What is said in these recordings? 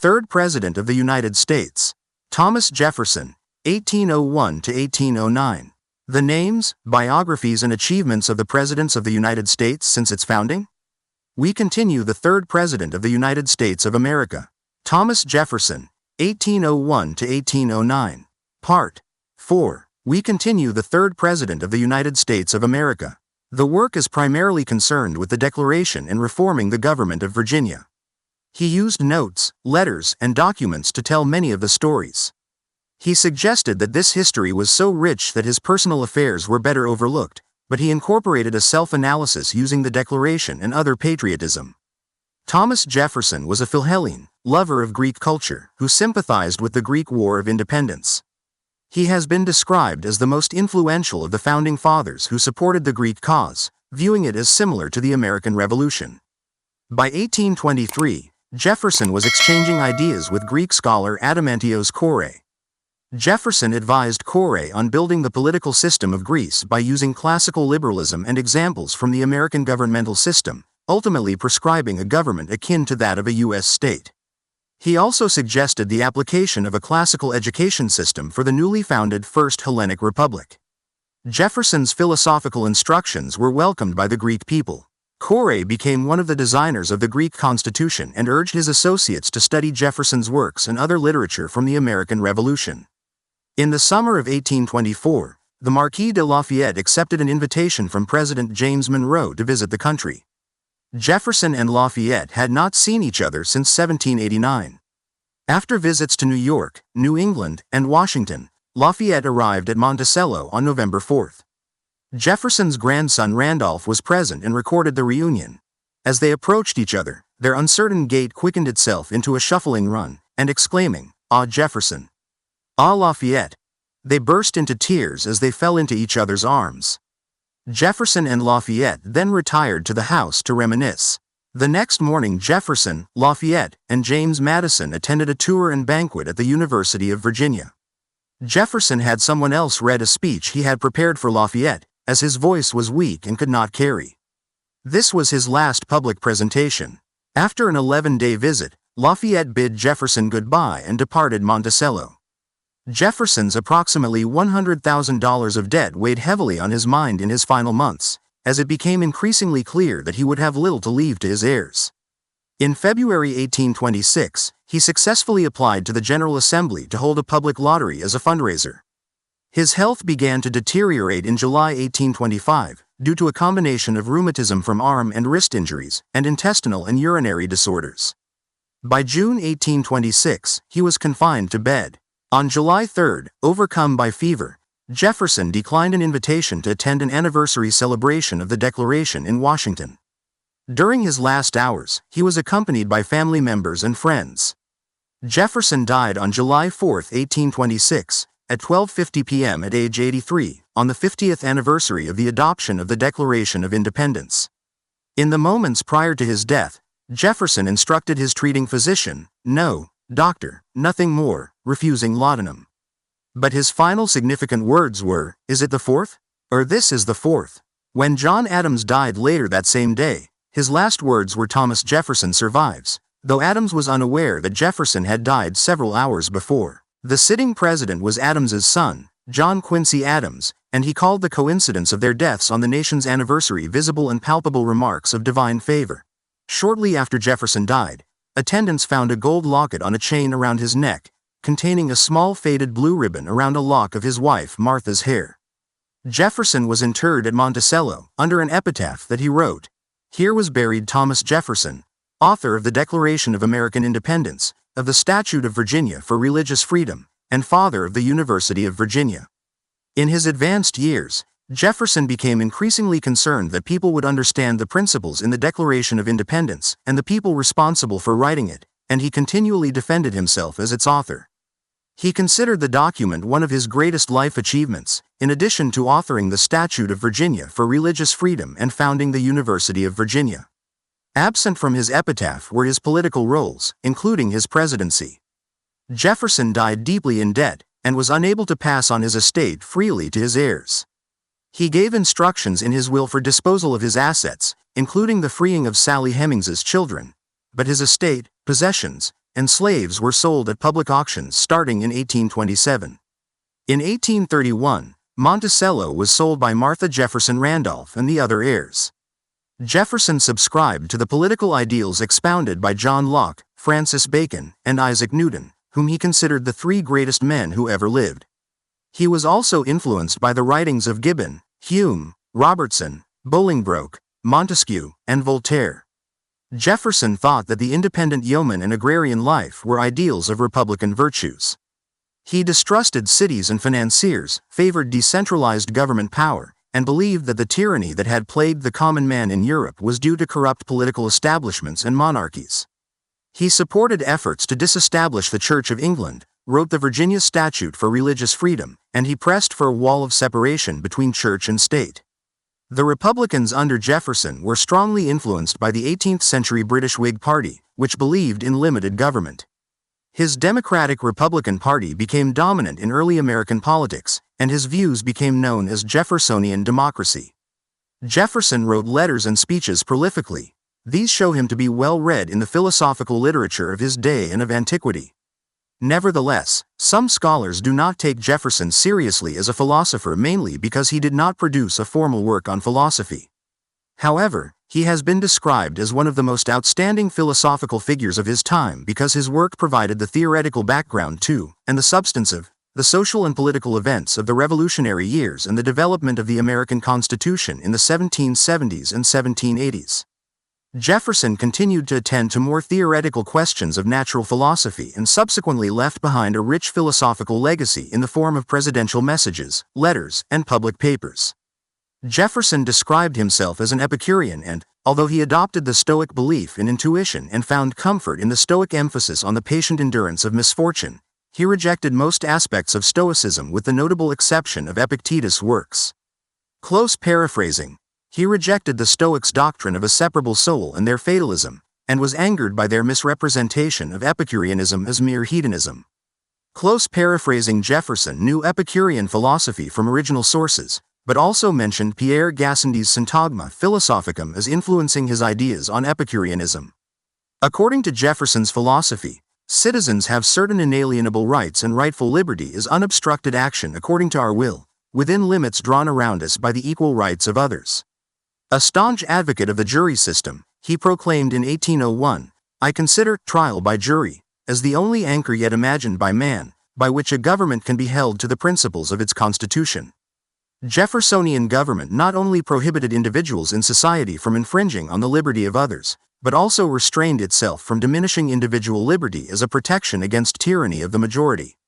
third President of the United States. Thomas Jefferson, 1801 to 1809. The names, biographies and achievements of the Presidents of the United States since its founding? We continue the third President of the United States of America. Thomas Jefferson, 1801 to 1809. Part 4. We continue the third President of the United States of America. The work is primarily concerned with the Declaration and reforming the government of Virginia. He used notes, letters, and documents to tell many of the stories. He suggested that this history was so rich that his personal affairs were better overlooked, but he incorporated a self-analysis using the Declaration and other patriotism. Thomas Jefferson was a Philhellene, lover of Greek culture, who sympathized with the Greek War of Independence. He has been described as the most influential of the Founding Fathers who supported the Greek cause, viewing it as similar to the American Revolution. By 1823, Jefferson was exchanging ideas with Greek scholar Adamantios Kouré. Jefferson advised Kouré on building the political system of Greece by using classical liberalism and examples from the American governmental system, ultimately prescribing a government akin to that of a U.S. state. He also suggested the application of a classical education system for the newly founded First Hellenic Republic. Jefferson's philosophical instructions were welcomed by the Greek people. Kouré became one of the designers of the Greek Constitution and urged his associates to study Jefferson's works and other literature from the American Revolution. In the summer of 1824, the Marquis de Lafayette accepted an invitation from President James Monroe to visit the country. Jefferson and Lafayette had not seen each other since 1789. After visits to New York, New England, and Washington, Lafayette arrived at Monticello on November 4. Jefferson's grandson Randolph was present and recorded the reunion. As they approached each other, their uncertain gait quickened itself into a shuffling run, and exclaiming, "Ah, Jefferson! Ah, Lafayette!" they burst into tears as they fell into each other's arms. Jefferson and Lafayette then retired to the house to reminisce. The next morning Jefferson, Lafayette, and James Madison attended a tour and banquet at the University of Virginia. Jefferson had someone else read a speech he had prepared for Lafayette, as his voice was weak and could not carry. This was his last public presentation. After an 11-day visit, Lafayette bid Jefferson goodbye and departed Monticello. Jefferson's approximately $100,000 of debt weighed heavily on his mind in his final months, as it became increasingly clear that he would have little to leave to his heirs. In February 1826, he successfully applied to the General Assembly to hold a public lottery as a fundraiser. His health began to deteriorate in July 1825, due to a combination of rheumatism from arm and wrist injuries, and intestinal and urinary disorders. By June 1826, he was confined to bed. On July 3, overcome by fever, Jefferson declined an invitation to attend an anniversary celebration of the Declaration in Washington. During his last hours, he was accompanied by family members and friends. Jefferson died on July 4, 1826, at 12:50 p.m. at age 83, on the 50th anniversary of the adoption of the Declaration of Independence. In the moments prior to his death, Jefferson instructed his treating physician, "No, doctor, nothing more," refusing laudanum. But his final significant words were, "Is it the fourth? Or this is the fourth?" When John Adams died later that same day, his last words were, "Thomas Jefferson survives," though Adams was unaware that Jefferson had died several hours before. The sitting president was Adams's son, John Quincy Adams, and he called the coincidence of their deaths on the nation's anniversary visible and palpable remarks of divine favor. Shortly after Jefferson died, attendants found a gold locket on a chain around his neck, containing a small faded blue ribbon around a lock of his wife Martha's hair. Jefferson was interred at Monticello, under an epitaph that he wrote, "Here was buried Thomas Jefferson, author of the Declaration of American Independence, of the Statute of Virginia for Religious Freedom, and father of the University of Virginia." In his advanced years, Jefferson became increasingly concerned that people would understand the principles in the Declaration of Independence and the people responsible for writing it, and he continually defended himself as its author. He considered the document one of his greatest life achievements, in addition to authoring the Statute of Virginia for Religious Freedom and founding the University of Virginia. Absent from his epitaph were his political roles, including his presidency. Jefferson died deeply in debt, and was unable to pass on his estate freely to his heirs. He gave instructions in his will for disposal of his assets, including the freeing of Sally Hemings's children, but his estate, possessions, and slaves were sold at public auctions starting in 1827. In 1831, Monticello was sold by Martha Jefferson Randolph and the other heirs. Jefferson subscribed to the political ideals expounded by John Locke, Francis Bacon, and Isaac Newton, whom he considered the three greatest men who ever lived. He was also influenced by the writings of Gibbon, Hume, Robertson, Bolingbroke, Montesquieu, and Voltaire. Jefferson thought that the independent yeoman and agrarian life were ideals of Republican virtues. He distrusted cities and financiers, favored decentralized government power, and believed that the tyranny that had plagued the common man in Europe was due to corrupt political establishments and monarchies. He supported efforts to disestablish the Church of England, wrote the Virginia Statute for religious freedom, and he pressed for a wall of separation between church and state. The Republicans under Jefferson were strongly influenced by the 18th-century British Whig Party, which believed in limited government. His Democratic-Republican Party became dominant in early American politics, and his views became known as Jeffersonian democracy. Jefferson wrote letters and speeches prolifically. These show him to be well read in the philosophical literature of his day and of antiquity. Nevertheless, some scholars do not take Jefferson seriously as a philosopher mainly because he did not produce a formal work on philosophy. However, he has been described as one of the most outstanding philosophical figures of his time because his work provided the theoretical background to, and the substance of, the social and political events of the Revolutionary years and the development of the American Constitution in the 1770s and 1780s. Jefferson continued to attend to more theoretical questions of natural philosophy and subsequently left behind a rich philosophical legacy in the form of presidential messages, letters, and public papers. Jefferson described himself as an Epicurean and, although he adopted the Stoic belief in intuition and found comfort in the Stoic emphasis on the patient endurance of misfortune, he rejected most aspects of Stoicism with the notable exception of Epictetus' works. Close paraphrasing, he rejected the Stoics' doctrine of a separable soul and their fatalism, and was angered by their misrepresentation of Epicureanism as mere hedonism. Close paraphrasing, Jefferson knew Epicurean philosophy from original sources, but also mentioned Pierre Gassendy's Syntagma Philosophicum as influencing his ideas on Epicureanism. According to Jefferson's philosophy, citizens have certain inalienable rights and rightful liberty is unobstructed action according to our will, within limits drawn around us by the equal rights of others. A staunch advocate of the jury system, he proclaimed in 1801, "I consider trial by jury as the only anchor yet imagined by man, by which a government can be held to the principles of its constitution." Jeffersonian government not only prohibited individuals in society from infringing on the liberty of others, but also restrained itself from diminishing individual liberty as a protection against tyranny of the majority.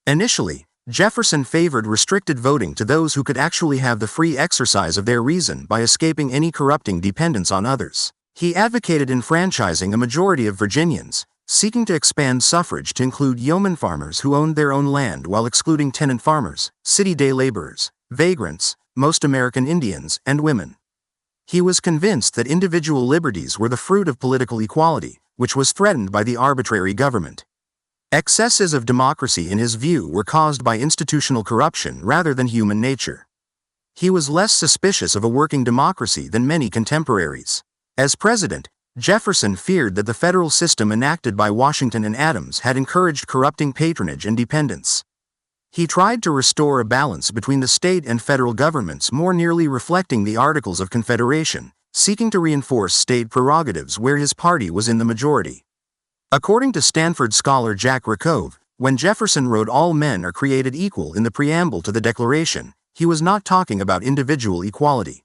Initially, Jefferson favored restricted voting to those who could actually have the free exercise of their reason by escaping any corrupting dependence on others. He advocated enfranchising a majority of Virginians, seeking to expand suffrage to include yeoman farmers who owned their own land while excluding tenant farmers, city day laborers, vagrants, most American Indians, and women. He was convinced that individual liberties were the fruit of political equality, which was threatened by the arbitrary government. Excesses of democracy in his view were caused by institutional corruption rather than human nature. He was less suspicious of a working democracy than many contemporaries. As president, Jefferson feared that the federal system enacted by Washington and Adams had encouraged corrupting patronage and dependence. He tried to restore a balance between the state and federal governments more nearly reflecting the Articles of Confederation, seeking to reinforce state prerogatives where his party was in the majority. According to Stanford scholar Jack Rakove, when Jefferson wrote "all men are created equal" in the preamble to the Declaration, he was not talking about individual equality.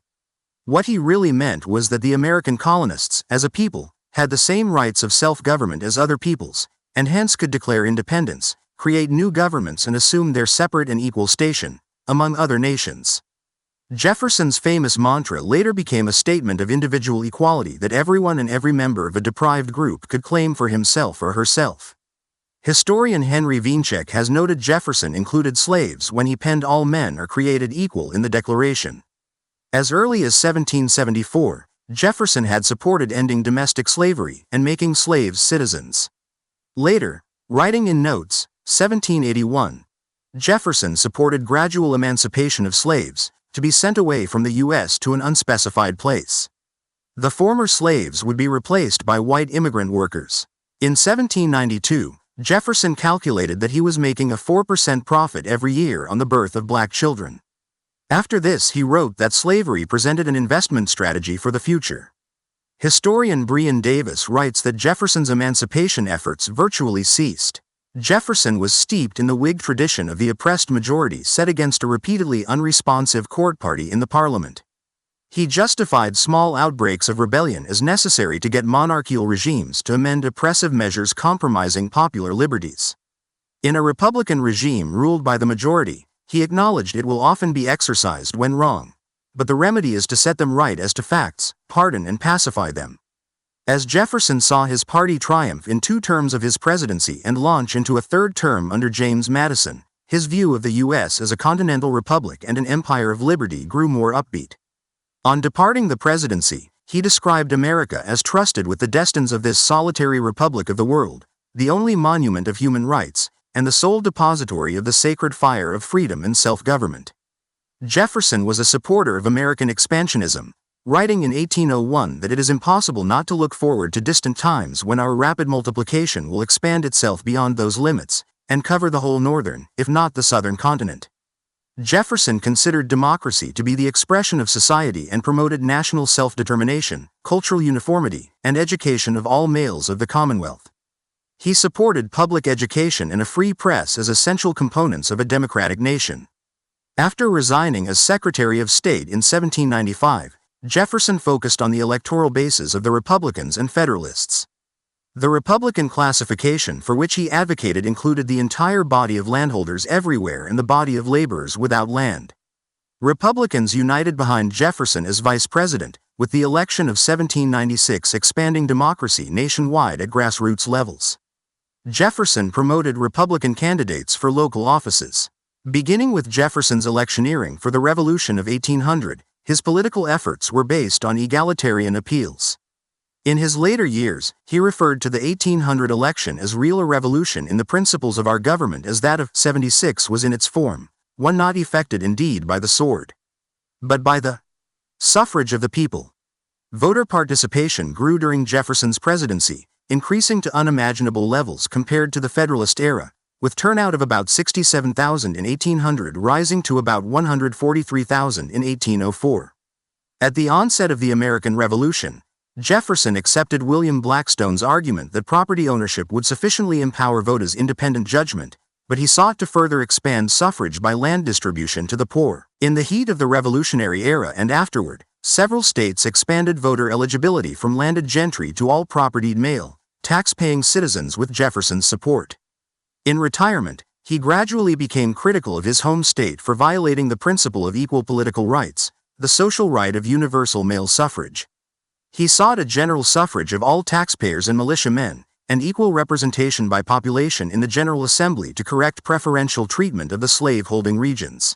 What he really meant was that the American colonists, as a people, had the same rights of self-government as other peoples, and hence could declare independence, create new governments and assume their separate and equal station, among other nations. Jefferson's famous mantra later became a statement of individual equality that everyone and every member of a deprived group could claim for himself or herself. Historian Henry Wiencheck has noted Jefferson included slaves when he penned "all men are created equal" in the Declaration. As early as 1774, Jefferson had supported ending domestic slavery and making slaves citizens. Later, writing in Notes, 1781, Jefferson supported gradual emancipation of slaves, to be sent away from the U.S. to an unspecified place. The former slaves would be replaced by white immigrant workers. In 1792, Jefferson calculated that he was making a 4% profit every year on the birth of black children. After this, he wrote that slavery presented an investment strategy for the future. Historian Brian Davis writes that Jefferson's emancipation efforts virtually ceased. Jefferson was steeped in the Whig tradition of the oppressed majority set against a repeatedly unresponsive court party in the Parliament. He justified small outbreaks of rebellion as necessary to get monarchical regimes to amend oppressive measures compromising popular liberties. In a Republican regime ruled by the majority, he acknowledged it will often be exercised when wrong. But the remedy is to set them right as to facts, pardon and pacify them. As Jefferson saw his party triumph in 2 terms of his presidency and launch into a 3rd term under James Madison, his view of the U.S. as a continental republic and an empire of liberty grew more upbeat. On departing the presidency, he described America as trusted with the destinies of this solitary republic of the world, the only monument of human rights, and the sole depository of the sacred fire of freedom and self-government. Jefferson was a supporter of American expansionism, writing in 1801 that it is impossible not to look forward to distant times when our rapid multiplication will expand itself beyond those limits, and cover the whole northern, if not the southern continent. Jefferson considered democracy to be the expression of society and promoted national self-determination, cultural uniformity, and education of all males of the Commonwealth. He supported public education and a free press as essential components of a democratic nation. After resigning as Secretary of State in 1795, Jefferson focused on the electoral bases of the Republicans and Federalists. The Republican classification for which he advocated included the entire body of landholders everywhere and the body of laborers without land. Republicans united behind Jefferson as vice president, with the election of 1796 expanding democracy nationwide at grassroots levels. Jefferson promoted Republican candidates for local offices. Beginning with Jefferson's electioneering for the Revolution of 1800, his political efforts were based on egalitarian appeals. In his later years, he referred to the 1800 election as real a revolution in the principles of our government as that of 76 was in its form, one not effected indeed by the sword, but by the suffrage of the people. Voter participation grew during Jefferson's presidency, increasing to unimaginable levels compared to the Federalist era, with turnout of about 67,000 in 1800 rising to about 143,000 in 1804. At the onset of the American Revolution, Jefferson accepted William Blackstone's argument that property ownership would sufficiently empower voters' independent judgment, but he sought to further expand suffrage by land distribution to the poor. In the heat of the Revolutionary era and afterward, several states expanded voter eligibility from landed gentry to all propertied male, tax-paying citizens with Jefferson's support. In retirement, he gradually became critical of his home state for violating the principle of equal political rights, the social right of universal male suffrage. He sought a general suffrage of all taxpayers and militiamen, and equal representation by population in the General Assembly to correct preferential treatment of the slave-holding regions.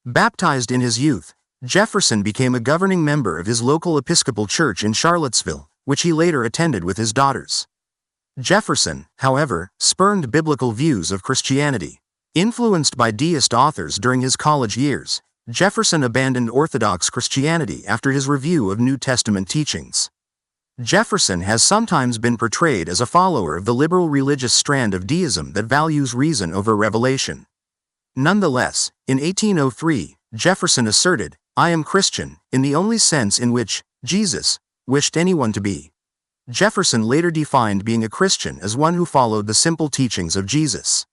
Baptized in his youth, Jefferson became a governing member of his local Episcopal church in Charlottesville, which he later attended with his daughters. Jefferson, however, spurned biblical views of Christianity. Influenced by deist authors during his college years, Jefferson abandoned Orthodox Christianity after his review of New Testament teachings. Jefferson has sometimes been portrayed as a follower of the liberal religious strand of deism that values reason over revelation. Nonetheless, in 1803, Jefferson asserted, "I am Christian," in the only sense in which Jesus wished anyone to be. Jefferson later defined being a Christian as one who followed the simple teachings of Jesus.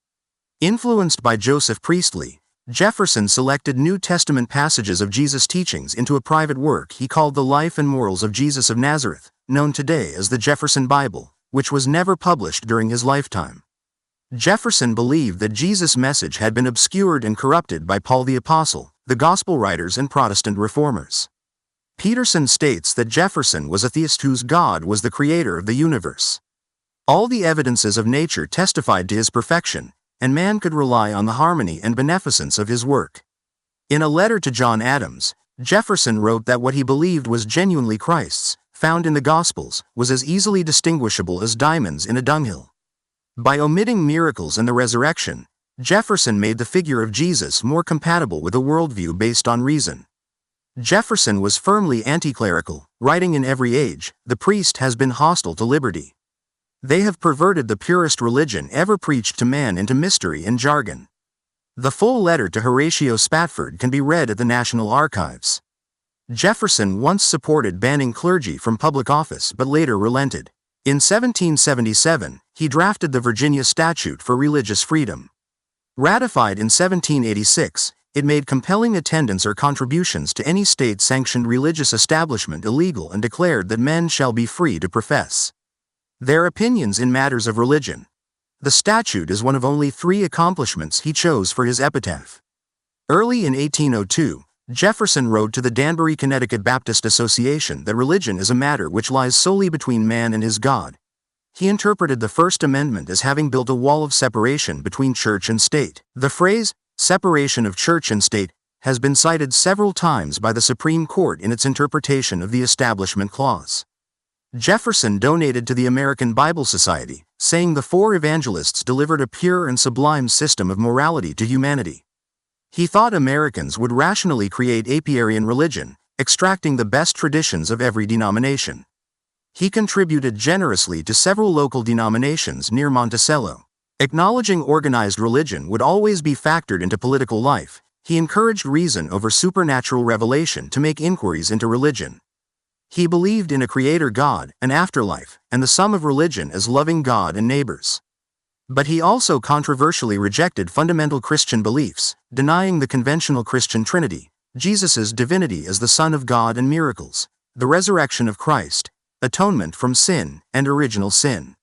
Influenced by Joseph Priestley, Jefferson selected New Testament passages of Jesus' teachings into a private work he called The Life and Morals of Jesus of Nazareth, known today as the Jefferson Bible, which was never published during his lifetime. Jefferson believed that Jesus' message had been obscured and corrupted by Paul the Apostle, the Gospel writers and Protestant reformers. Peterson states that Jefferson was a theist whose God was the creator of the universe. All the evidences of nature testified to his perfection, and man could rely on the harmony and beneficence of his work. In a letter to John Adams, Jefferson wrote that what he believed was genuinely Christ's, found in the Gospels, was as easily distinguishable as diamonds in a dunghill. By omitting miracles and the resurrection, Jefferson made the figure of Jesus more compatible with a worldview based on reason. Jefferson was firmly anti-clerical, writing in Every Age, "The priest has been hostile to liberty." They have perverted the purest religion ever preached to man into mystery and jargon. The full letter to Horatio Spafford can be read at the National Archives. Jefferson once supported banning clergy from public office but later relented. In 1777, he drafted the Virginia Statute for Religious Freedom. Ratified in 1786, it made compelling attendance or contributions to any state-sanctioned religious establishment illegal and declared that men shall be free to profess their opinions in matters of religion. The statute is one of only 3 accomplishments he chose for his epitaph. Early in 1802, Jefferson wrote to the Danbury, Connecticut Baptist Association that religion is a matter which lies solely between man and his God. He interpreted the First Amendment as having built a wall of separation between church and state. The phrase, separation of church and state, has been cited several times by the Supreme Court in its interpretation of the Establishment Clause. Jefferson donated to the American Bible Society, saying the 4 evangelists delivered a pure and sublime system of morality to humanity. He thought Americans would rationally create apiarian religion, extracting the best traditions of every denomination. He contributed generously to several local denominations near Monticello. Acknowledging organized religion would always be factored into political life, he encouraged reason over supernatural revelation to make inquiries into religion. He believed in a creator God, an afterlife, and the sum of religion as loving God and neighbors. But he also controversially rejected fundamental Christian beliefs, denying the conventional Christian Trinity, Jesus' divinity as the Son of God and miracles, the resurrection of Christ, atonement from sin, and original sin.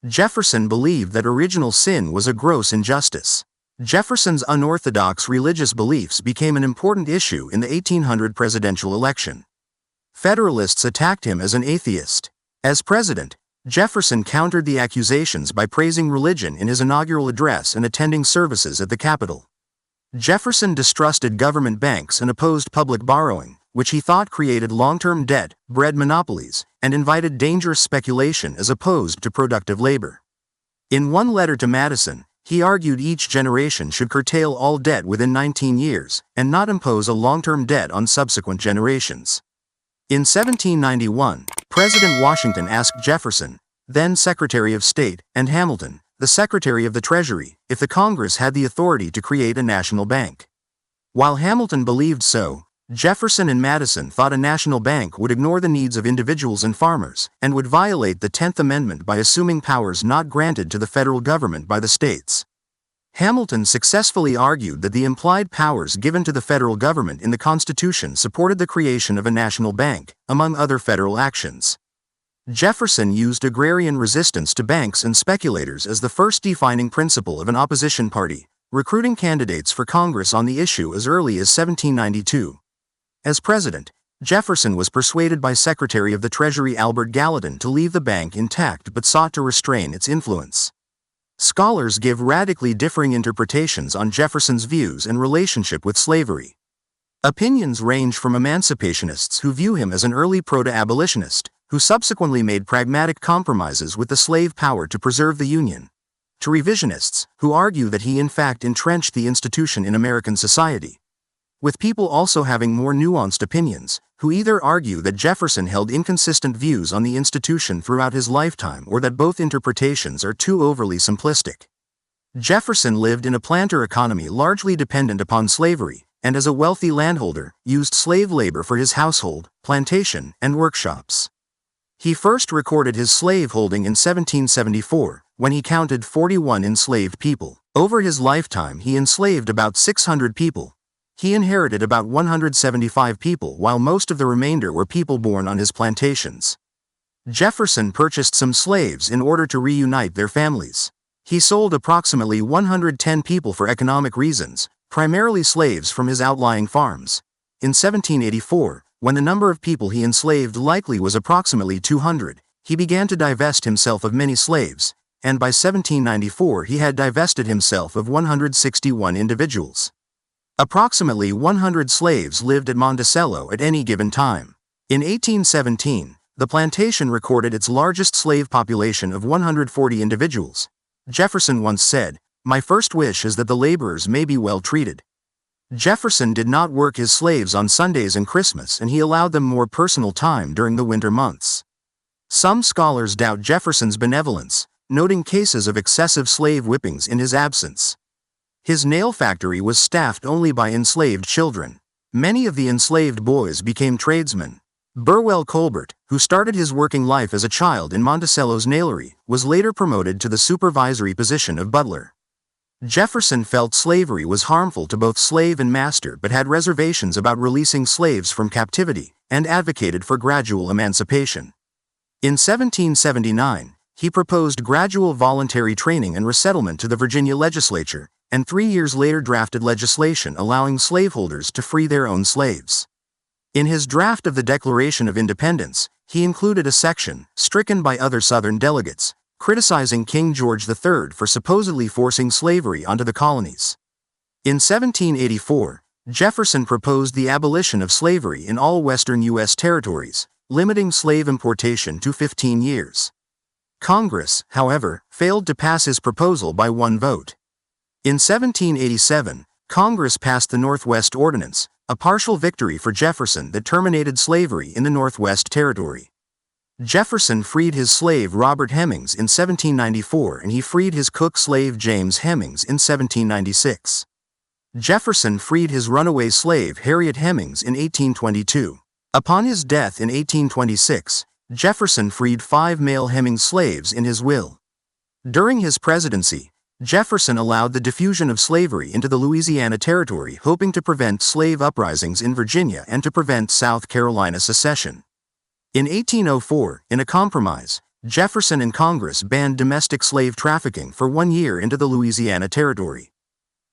Jefferson believed that original sin was a gross injustice. Jefferson's unorthodox religious beliefs became an important issue in the 1800 presidential election. Federalists attacked him as an atheist. As president, Jefferson countered the accusations by praising religion in his inaugural address and attending services at the Capitol. Jefferson distrusted government banks and opposed public borrowing, which he thought created long-term debt, bred monopolies, and invited dangerous speculation as opposed to productive labor. In one letter to Madison, he argued each generation should curtail all debt within 19 years and not impose a long-term debt on subsequent generations. In 1791, President Washington asked Jefferson, then Secretary of State, and Hamilton, the Secretary of the Treasury, if the Congress had the authority to create a national bank. While Hamilton believed so, Jefferson and Madison thought a national bank would ignore the needs of individuals and farmers, and would violate the 10th Amendment by assuming powers not granted to the federal government by the states. Hamilton successfully argued that the implied powers given to the federal government in the Constitution supported the creation of a national bank, among other federal actions. Jefferson used agrarian resistance to banks and speculators as the first defining principle of an opposition party, recruiting candidates for Congress on the issue as early as 1792. As president, Jefferson was persuaded by Secretary of the Treasury Albert Gallatin to leave the bank intact but sought to restrain its influence. Scholars give radically differing interpretations on Jefferson's views and relationship with slavery. Opinions range from emancipationists who view him as an early proto-abolitionist, who subsequently made pragmatic compromises with the slave power to preserve the Union, to revisionists, who argue that he in fact entrenched the institution in American society, with people also having more nuanced opinions, who either argue that Jefferson held inconsistent views on the institution throughout his lifetime or that both interpretations are too overly simplistic. Jefferson lived in a planter economy largely dependent upon slavery, and as a wealthy landholder, used slave labor for his household, plantation, and workshops. He first recorded his slave holding in 1774, when he counted 41 enslaved people. Over his lifetime he enslaved about 600 people. He inherited about 175 people while most of the remainder were people born on his plantations. Jefferson purchased some slaves in order to reunite their families. He sold approximately 110 people for economic reasons, primarily slaves from his outlying farms. In 1784, when the number of people he enslaved likely was approximately 200, he began to divest himself of many slaves, and by 1794 he had divested himself of 161 individuals. Approximately 100 slaves lived at Monticello at any given time. In 1817, the plantation recorded its largest slave population of 140 individuals. Jefferson once said, "My first wish is that the laborers may be well treated." Jefferson did not work his slaves on Sundays and Christmas, and he allowed them more personal time during the winter months. Some scholars doubt Jefferson's benevolence, noting cases of excessive slave whippings in his absence. His nail factory was staffed only by enslaved children. Many of the enslaved boys became tradesmen. Burwell Colbert, who started his working life as a child in Monticello's nailery, was later promoted to the supervisory position of butler. Jefferson felt slavery was harmful to both slave and master but had reservations about releasing slaves from captivity, and advocated for gradual emancipation. In 1779, he proposed gradual voluntary training and resettlement to the Virginia legislature, and 3 years later drafted legislation allowing slaveholders to free their own slaves. In his draft of the Declaration of Independence, he included a section, stricken by other Southern delegates, criticizing King George III for supposedly forcing slavery onto the colonies. In 1784, Jefferson proposed the abolition of slavery in all western U.S. territories, limiting slave importation to 15 years. Congress, however, failed to pass his proposal by 1 vote. In 1787, Congress passed the Northwest Ordinance, a partial victory for Jefferson that terminated slavery in the Northwest Territory. Jefferson freed his slave Robert Hemings in 1794 and he freed his cook slave James Hemings in 1796. Jefferson freed his runaway slave Harriet Hemings in 1822. Upon his death in 1826, Jefferson freed 5 male Hemings slaves in his will. During his presidency, Jefferson allowed the diffusion of slavery into the Louisiana Territory, hoping to prevent slave uprisings in Virginia and to prevent South Carolina secession. In 1804, in a compromise, Jefferson and Congress banned domestic slave trafficking for 1 year into the Louisiana Territory.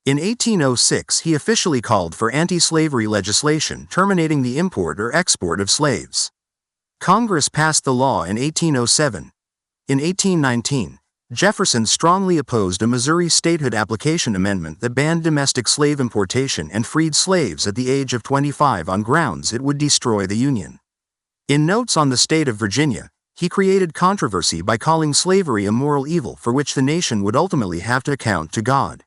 In 1806, he officially called for anti-slavery legislation terminating the import or export of slaves. Congress passed the law in 1807. In 1819, Jefferson strongly opposed a Missouri statehood application amendment that banned domestic slave importation and freed slaves at the age of 25 on grounds it would destroy the Union. In Notes on the State of Virginia, he created controversy by calling slavery a moral evil for which the nation would ultimately have to account to God.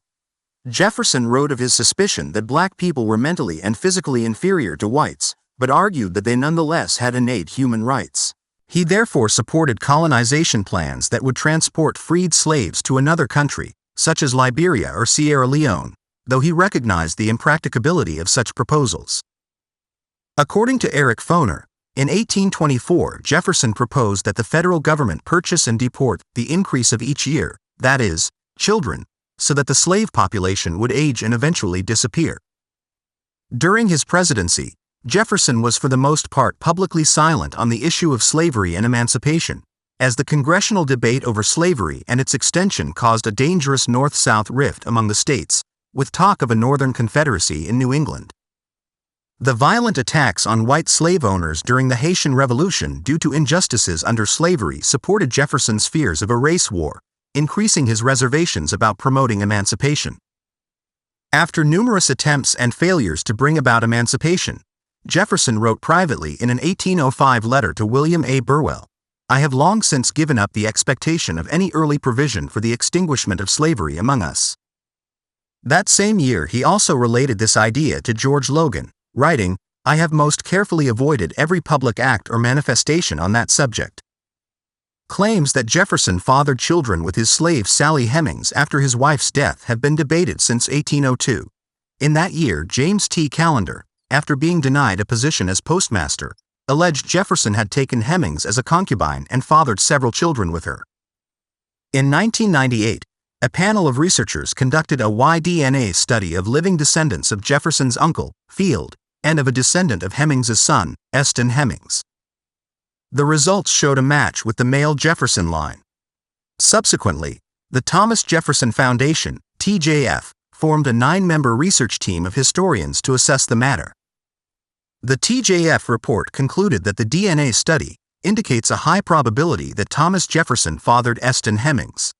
Jefferson wrote of his suspicion that black people were mentally and physically inferior to whites, but argued that they nonetheless had innate human rights. He therefore supported colonization plans that would transport freed slaves to another country, such as Liberia or Sierra Leone, though he recognized the impracticability of such proposals. According to Eric Foner, in 1824, Jefferson proposed that the federal government purchase and deport the increase of each year, that is, children, so that the slave population would age and eventually disappear. During his presidency, Jefferson was for the most part publicly silent on the issue of slavery and emancipation, as the congressional debate over slavery and its extension caused a dangerous North-South rift among the states, with talk of a Northern Confederacy in New England. The violent attacks on white slave owners during the Haitian Revolution due to injustices under slavery supported Jefferson's fears of a race war, increasing his reservations about promoting emancipation. After numerous attempts and failures to bring about emancipation, Jefferson wrote privately in an 1805 letter to William A. Burwell, "I have long since given up the expectation of any early provision for the extinguishment of slavery among us." That same year he also related this idea to George Logan, writing, "I have most carefully avoided every public act or manifestation on that subject." Claims that Jefferson fathered children with his slave Sally Hemings after his wife's death have been debated since 1802. In that year, James T. Callender, after being denied a position as postmaster, alleged Jefferson had taken Hemings as a concubine and fathered several children with her. In 1998, a panel of researchers conducted a Y-DNA study of living descendants of Jefferson's uncle, Field, and of a descendant of Hemings's son, Eston Hemings. The results showed a match with the male Jefferson line. Subsequently, the Thomas Jefferson Foundation, TJF, formed a 9-member research team of historians to assess the matter. The TJF report concluded that the DNA study indicates a high probability that Thomas Jefferson fathered Eston Hemings.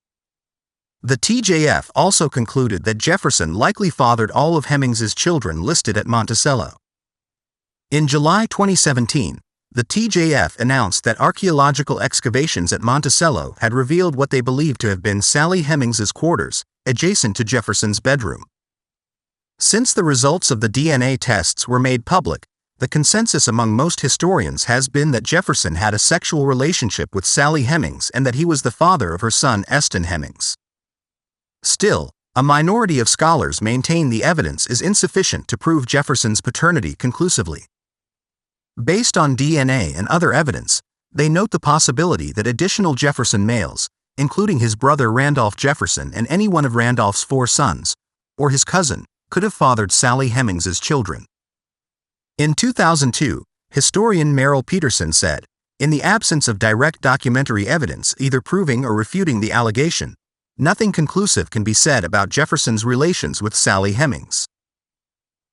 The TJF also concluded that Jefferson likely fathered all of Hemings's children listed at Monticello. In July 2017, the TJF announced that archaeological excavations at Monticello had revealed what they believed to have been Sally Hemings's quarters, adjacent to Jefferson's bedroom. Since the results of the DNA tests were made public, The consensus among most historians has been that Jefferson had a sexual relationship with Sally Hemings and that he was the father of her son Eston Hemings. Still, a minority of scholars maintain the evidence is insufficient to prove Jefferson's paternity conclusively. Based on DNA and other evidence, they note the possibility that additional Jefferson males, including his brother Randolph Jefferson and any one of Randolph's 4 sons, or his cousin, could have fathered Sally Hemings's children. In 2002, historian Merrill Peterson said, "In the absence of direct documentary evidence either proving or refuting the allegation, nothing conclusive can be said about Jefferson's relations with Sally Hemings."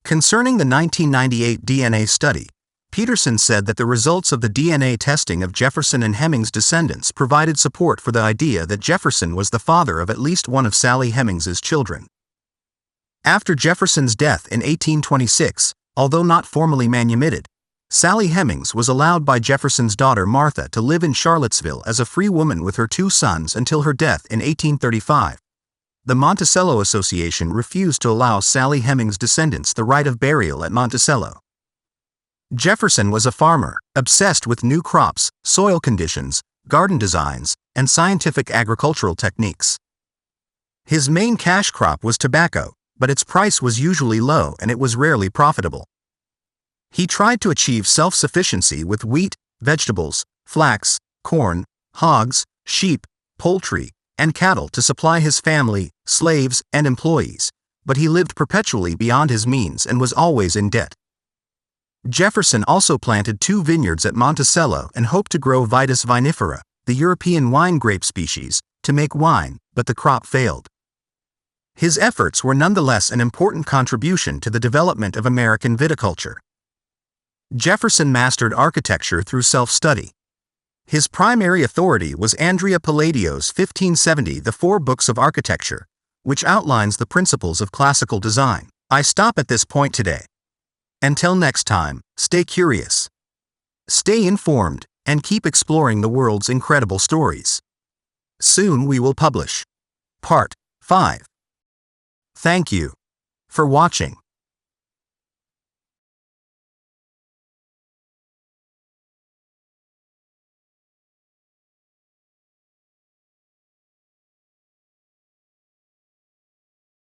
Concerning the 1998 DNA study, Peterson said that the results of the DNA testing of Jefferson and Hemings' descendants provided support for the idea that Jefferson was the father of at least one of Sally Hemings's children. After Jefferson's death in 1826, although not formally manumitted, Sally Hemings was allowed by Jefferson's daughter Martha to live in Charlottesville as a free woman with her 2 sons until her death in 1835. The Monticello Association refused to allow Sally Hemings' descendants the right of burial at Monticello. Jefferson was a farmer, obsessed with new crops, soil conditions, garden designs, and scientific agricultural techniques. His main cash crop was tobacco, but its price was usually low and it was rarely profitable. He tried to achieve self-sufficiency with wheat, vegetables, flax, corn, hogs, sheep, poultry, and cattle to supply his family, slaves, and employees, but he lived perpetually beyond his means and was always in debt. Jefferson also planted 2 vineyards at Monticello and hoped to grow Vitis vinifera, the European wine grape species, to make wine, but the crop failed. His efforts were nonetheless an important contribution to the development of American viticulture. Jefferson mastered architecture through self-study. His primary authority was Andrea Palladio's 1570 The 4 Books of Architecture, which outlines the principles of classical design. I stop at this point today. Until next time, stay curious, stay informed, and keep exploring the world's incredible stories. Soon we will publish Part 5. Thank you for watching.